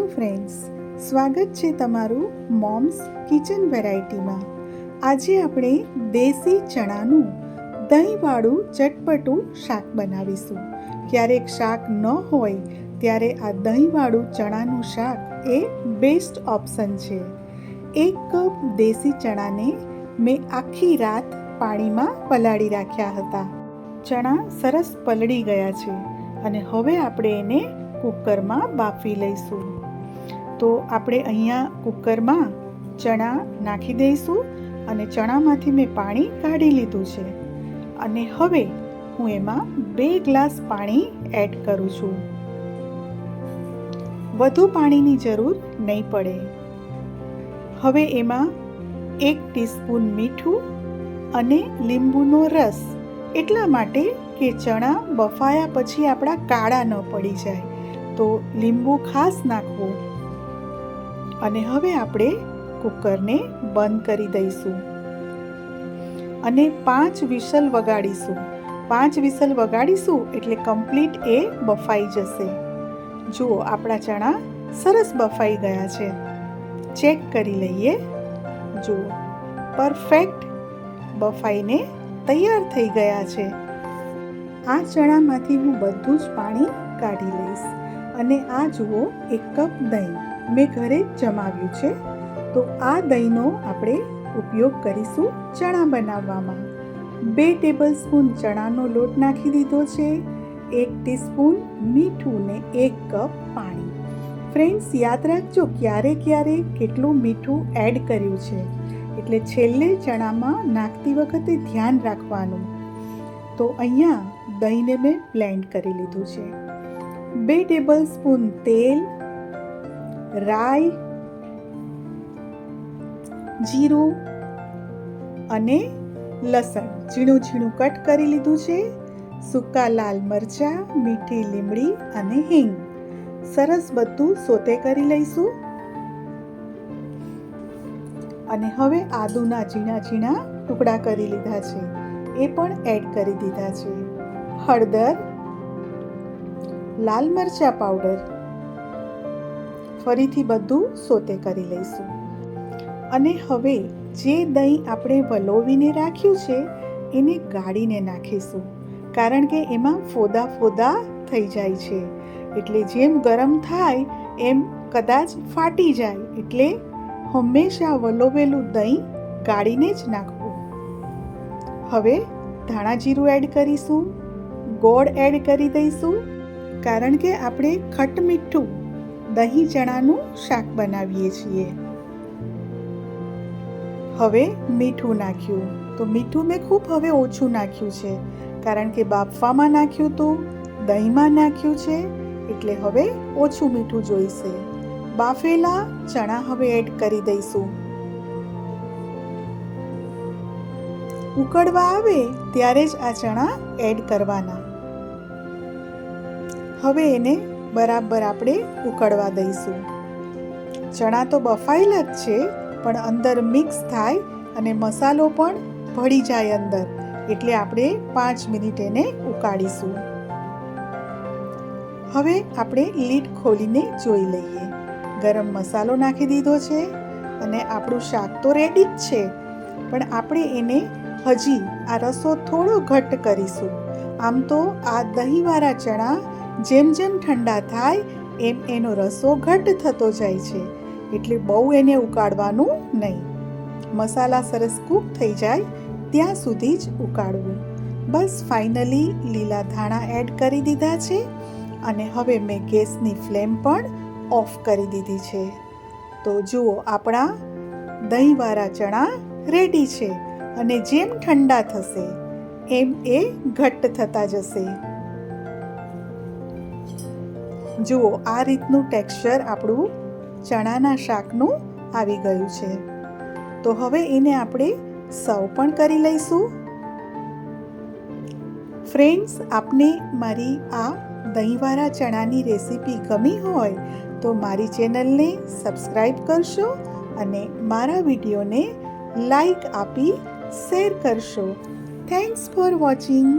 Hello friends, સ્વાગત છે તમારું મોમ્સ કિચન વેરાયટીમાં. આજે આપણે દેશી ચણાનું દહીંવાળું ચટપટું શાક બનાવીશું. ક્યારેક શાક ન હોય ત્યારે આ દહીંવાળું ચણાનું શાક એ બેસ્ટ ઓપ્શન છે. 1 કપ દેશી ચણાને મેં આખી રાત પાણીમાં પલાળી રાખ્યા હતા. ચણા સરસ પલળી ગયા છે અને હવે આપણે એને કુકરમાં બાફી લઈશું. તો આપણે અહીંયા કુકરમાં ચણા નાખી દઈશું અને ચણામાંથી મેં પાણી કાઢી લીધું છે અને હવે હું એમાં 2 ગ્લાસ પાણી એડ કરું છું. વધુ પાણીની જરૂર નહીં પડે. હવે એમાં 1 ટીસ્પૂન મીઠું અને લીંબુનો રસ, એટલા માટે કે ચણા બફાયા પછી આપણા કાળા ન પડી જાય, તો લીંબુ ખાસ નાખવું. અને હવે આપણે કુકરને બંધ કરી દઈશું અને 5 વિસલ વગાડીશું. 5 વિસલ વગાડીશું એટલે કમ્પ્લીટ એ બફાઈ જશે. જુઓ, આપણા ચણા સરસ બફાઈ ગયા છે. ચેક કરી લઈએ. જુઓ, પરફેક્ટ બફાઈને તૈયાર થઈ ગયા છે. આ ચણામાંથી હું બધું જ પાણી કાઢી લઈશ. અને આ જુઓ, 1 કપ દહીં મેં ઘરે જ જમાવ્યું છે. તો આ દહીંનો આપણે ઉપયોગ કરીશું ચણા બનાવવામાં. 2 ટેબલ સ્પૂન ચણાનો લોટ નાખી દીધો છે, 1 ટીસ્પૂન મીઠું ને 1 કપ પાણી. ફ્રેન્ડ્સ, યાદ રાખજો ક્યારે ક્યારે કેટલું મીઠું એડ કર્યું છે, એટલે છેલ્લે ચણામાં નાખતી વખતે ધ્યાન રાખવાનું. તો અહીંયા દહીંને મેં બ્લેન્ડ કરી લીધું છે. 2 ટેબલ સ્પૂન તેલ, રાઈ, જીરું અને લસણ ઝીણું ઝીણું કટ કરી લીધું છે. સૂકા લાલ મરચાં, મીઠી લીમડી અને હિંગ. સરસ બધું સોતે કરી લઈશું. અને હવે આદુના ઝીણા ઝીણા ટુકડા કરી લીધા છે, એ પણ એડ કરી દીધા છે. હળદર, લાલ મરચાં પાવડર. ફરીથી બધું સોતે કરી લઈશું. અને હવે જે દહીં આપણે વલોવીને રાખ્યું છે એને ગાળીને નાખીશું, કારણ કે એમાં ફોદા ફોદા થઈ જાય છે, એટલે જેમ ગરમ થાય એમ કદાચ ફાટી જાય, એટલે હંમેશા વલોવેલું દહીં ગાળીને જ નાખવું. હવે ધાણા જીરું એડ કરીશું, ગોળ એડ કરી દઈશું, કારણ કે આપણે ખટમીઠું દહીં ચણાનું શાક બનાવીએ છીએ. હવે મીઠું નાખ્યું, તો મીઠું મેં ખૂબ હવે ઓછું નાખ્યું છે, કારણ કે બાફવામાં નાખ્યું હતું, દહીંમાં નાખ્યું છે, એટલે હવે ઓછું મીઠું જોઈશે. બાફેલા ચણા હવે એડ કરી દઈશું. ઉકળવા આવે ત્યારે જ આ ચણા એડ કરવાના. હવે એને બરાબર આપણે ઉકળવા દઈશું. ચણા તો બફાયેલા જ છે, પણ અંદર મિક્સ થાય અને મસાલો પણ ભળી જાય અંદર, એટલે આપણે 5 મિનિટ એને ઉકાળીશું. હવે આપણે લીડ ખોલીને જોઈ લઈએ. ગરમ મસાલો નાખી દીધો છે અને આપણું શાક તો રેડી જ છે, પણ આપણે એને હજી આ રસો થોડો ઘટ્ટ કરીશું. આમ તો આ દહીંવાળા ચણા જેમ જેમ ઠંડા થાય એમ એનો રસો ઘટ્ટ થતો જાય છે, એટલે બહુ એને ઉકાળવાનું નહીં. મસાલા સરસ કૂક થઈ જાય ત્યાં સુધી જ ઉકાળવું. બસ ફાઇનલી લીલા ધાણા એડ કરી દીધા છે અને હવે મેં ગેસની ફ્લેમ પણ ઓફ કરી દીધી છે. તો જુઓ, આપણા દહીંવાળા ચણા રેડી છે અને જેમ ઠંડા થશે એમ એ ઘટ્ટ થતા જશે. જુઓ, આ રીતનું ટેક્સચર આપણું ચણાના શાકનું આવી ગયું છે. તો હવે એને આપણે સર્વ પણ કરી લઈશું. ફ્રેન્ડ્સ, આપને મારી આ દહીંવાળા ચણાની રેસીપી ગમી હોય તો મારી ચેનલને સબસ્ક્રાઈબ કરશો અને મારા વિડીયોને લાઈક આપી શેર કરશો. Thanks for watching.